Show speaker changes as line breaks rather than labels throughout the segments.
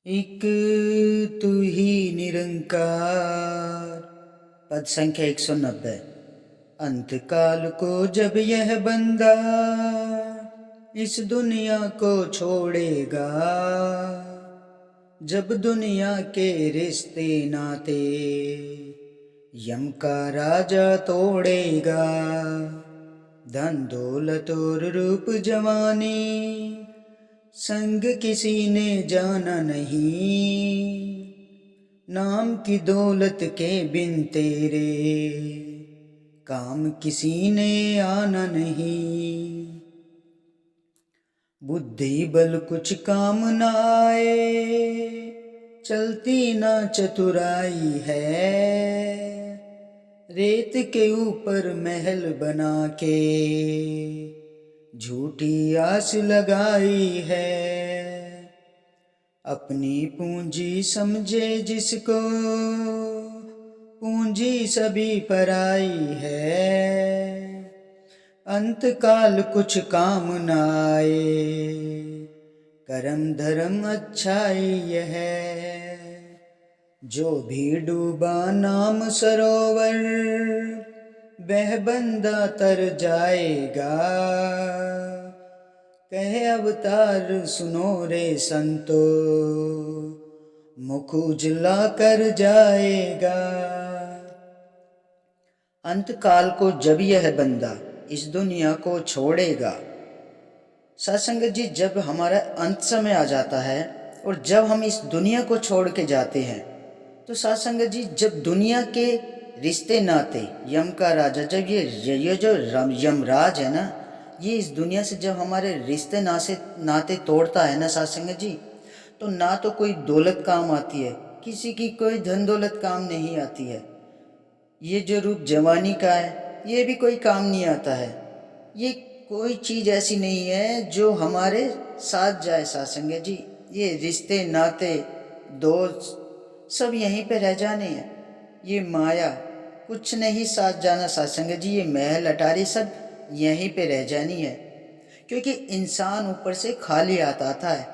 एक तू ही निरंकार। पद संख्या 190। अंतकाल को जब यह बंदा इस दुनिया को छोड़ेगा, जब दुनिया के रिश्ते नाते यम का राजा तोड़ेगा, धन दौलत और रूप जवानी संग किसी ने जाना नहीं, नाम की दौलत के बिन तेरे काम किसी ने आना नहीं। बुद्धि बल कुछ काम न आए, चलती ना चतुराई है, रेत के ऊपर महल बना के झूठी आस लगाई है। अपनी पूंजी समझे जिसको पूंजी सभी पराई है, अंतकाल कुछ काम न आए, करम धर्म अच्छाई यह। जो भी डूबा नाम सरोवर, वह बंदा तर जाएगा, कहे अवतार सुनो रे संतो, मुख उजला कर जाएगा। अंतकाल को जब यह बंदा इस दुनिया को छोड़ेगा। सत्संग जी, जब हमारा अंत समय आ जाता है और जब हम इस दुनिया को छोड़ के जाते हैं, तो सत्संग जी, जब दुनिया के रिश्ते नाते यम का राजा, जब ये जो यमराज है ना, ये इस दुनिया से जब हमारे रिश्ते नाते तोड़ता है ना सत्संग जी, तो ना तो कोई दौलत काम आती है, किसी की कोई धन दौलत काम नहीं आती है। ये जो रूप जवानी का है, ये भी कोई काम नहीं आता है। ये कोई चीज़ ऐसी नहीं है जो हमारे साथ जाए सत्संग जी। ये रिश्ते नाते दोस्त सब यहीं पे रह जाने हैं। ये माया कुछ नहीं साथ जाना सत्संग जी। ये महल अटारी सब यहीं पे रह जानी है, क्योंकि इंसान ऊपर से खाली हाथ आता है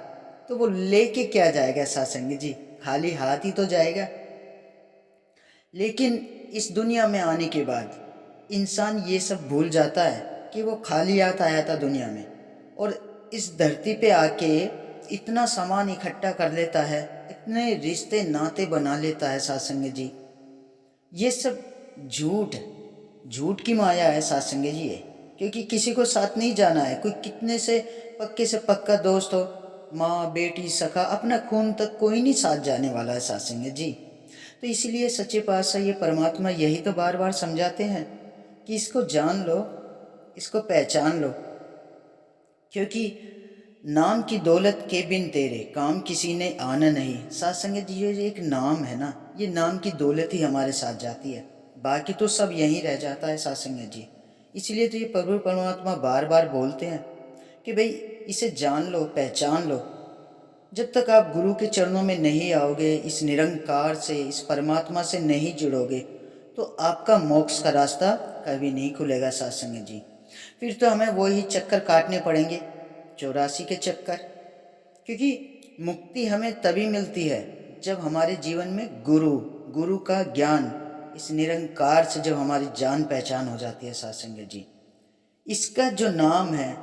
तो वो लेके क्या जाएगा सत्संग जी? खाली हाथ ही तो जाएगा। लेकिन इस दुनिया में आने के बाद इंसान ये सब भूल जाता है कि वो खाली हाथ आया था दुनिया में, और इस धरती पे आके इतना सामान इकट्ठा कर लेता है, इतने रिश्ते नाते बना लेता है सत्संग जी। ये सब झूठ की माया है सत्संग जी ये, क्योंकि किसी को साथ नहीं जाना है। कोई कितने से पक्का दोस्त हो, माँ बेटी सखा, अपना खून तक कोई नहीं साथ जाने वाला है सत्संग जी। तो इसीलिए सच्चे पातशाह ये परमात्मा यही तो बार बार समझाते हैं कि इसको जान लो, इसको पहचान लो, क्योंकि नाम की दौलत के बिन तेरे काम किसी ने आना नहीं। सत्संग जी, ये एक नाम है ना, ये नाम की दौलत ही हमारे साथ जाती है, बाकी तो सब यहीं रह जाता है सत्संग जी। इसलिए तो ये प्रभु परमात्मा बार बार बोलते हैं कि भाई इसे जान लो, पहचान लो। जब तक आप गुरु के चरणों में नहीं आओगे, इस निरंकार से, इस परमात्मा से नहीं जुड़ोगे, तो आपका मोक्ष का रास्ता कभी नहीं खुलेगा सत्संग जी। फिर तो हमें वही चक्कर काटने पड़ेंगे, 84 के चक्कर। क्योंकि मुक्ति हमें तभी मिलती है जब हमारे जीवन में गुरु का ज्ञान, इस निरंकार से जब हमारी जान पहचान हो जाती है सत्संग जी। इसका जो नाम है,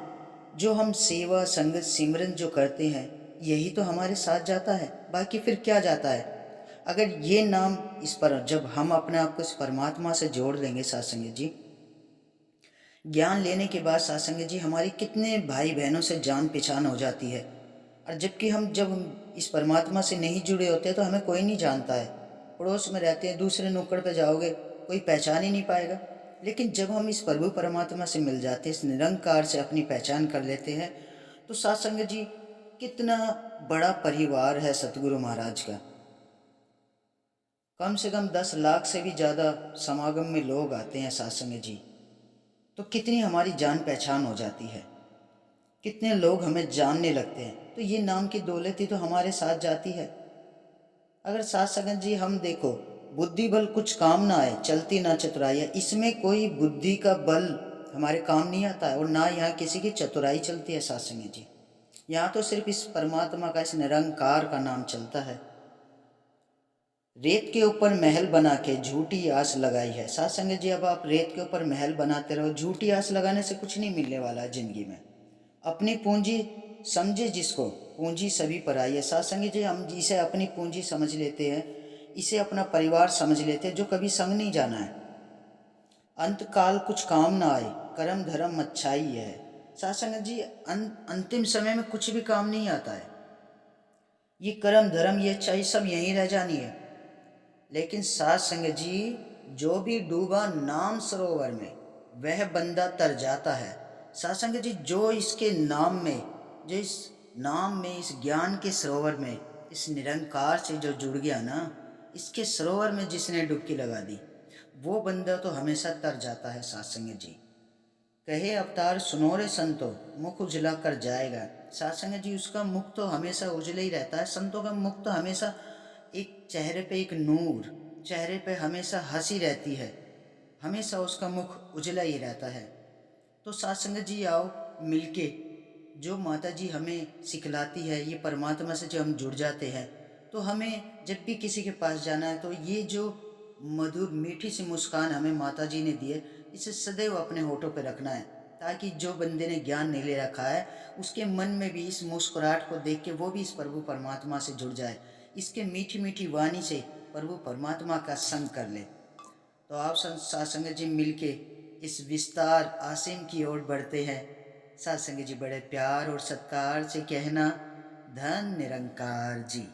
जो हम सेवा संगत सिमरन जो करते हैं, यही तो हमारे साथ जाता है, बाकी फिर क्या जाता है? अगर ये नाम, इस पर जब हम अपने आप को इस परमात्मा से जोड़ लेंगे सत्संग जी, ज्ञान लेने के बाद सत्संग जी, हमारी कितने भाई बहनों से जान पहचान हो जाती है। और जबकि जब हम इस परमात्मा से नहीं जुड़े होते तो हमें कोई नहीं जानता है। पड़ोस में रहते हैं, दूसरे नुक्कड़ पे जाओगे कोई पहचान ही नहीं पाएगा। लेकिन जब हम इस प्रभु परमात्मा से मिल जाते हैं, इस निरंकार से अपनी पहचान कर लेते हैं, तो सत्संग जी, कितना बड़ा परिवार है सतगुरु महाराज का। कम से कम 10 लाख से भी ज़्यादा समागम में लोग आते हैं सत्संग जी। तो कितनी हमारी जान पहचान हो जाती है, कितने लोग हमें जानने लगते हैं। तो ये नाम की दौलत ही तो हमारे साथ जाती है। अगर साथ संगत जी हम देखो, बुद्धि बल कुछ काम ना आए, चलती ना चतुराई, इसमें कोई बुद्धि का बल हमारे काम नहीं आता है, और ना यहाँ किसी की चतुराई चलती है साथ संगत जी। यहाँ तो सिर्फ इस परमात्मा का, इस निरंकार का नाम चलता है। रेत के ऊपर महल बना के झूठी आस लगाई है। साथ संगत जी, अब आप रेत के ऊपर महल बनाते रहो, झूठी आस लगाने से कुछ नहीं मिलने वाला है जिंदगी में। अपनी पूंजी समझे जिसको, पूंजी सभी पर आई है। साथ संगत जी, हम जिसे अपनी पूंजी समझ लेते हैं, इसे अपना परिवार समझ लेते हैं, जो कभी संग नहीं जाना है। अंत काल कुछ काम ना आए, कर्म धर्म अच्छाई है। साथ संगत जी, अंतिम समय में कुछ भी काम नहीं आता है। ये कर्म धर्म ये अच्छाई सब यहीं रह जानी है। लेकिन साथ संगत जी, जो भी डूबा नाम सरोवर में, वह बंदा तर जाता है। साथ संगत जी, जो इसके नाम में, जो इस नाम में, इस ज्ञान के सरोवर में, इस निरंकार से जो जुड़ गया ना, इसके सरोवर में जिसने डुबकी लगा दी, वो बंदा तो हमेशा तर जाता है। साथ संगत जी, कहे अवतार सुनो रे संतो, मुख उजला कर जाएगा। साथ संगत जी, उसका मुख तो हमेशा उजला ही रहता है। संतों का मुख तो हमेशा एक चेहरे पे एक नूर, चेहरे पे हमेशा हंसी रहती है, हमेशा उसका मुख उजला ही रहता है। तो साथ संगत जी, आओ मिलके जो माता जी हमें सिखलाती है, ये परमात्मा से जो हम जुड़ जाते हैं, तो हमें जब भी किसी के पास जाना है, तो ये जो मधुर मीठी सी मुस्कान हमें माता जी ने दी है, इसे सदैव अपने होठों पे रखना है, ताकि जो बंदे ने ज्ञान नहीं ले रखा है, उसके मन में भी इस मुस्कुराहट को देख के वो भी इस प्रभु परमात्मा से जुड़ जाए, इसके मीठी मीठी वाणी से प्रभु परमात्मा का संग कर ले। तो आप साथ संगत जी मिलके इस विस्तार आसिम की ओर बढ़ते हैं। साथ संगत जी, बड़े प्यार और सत्कार से कहना, धन निरंकार जी।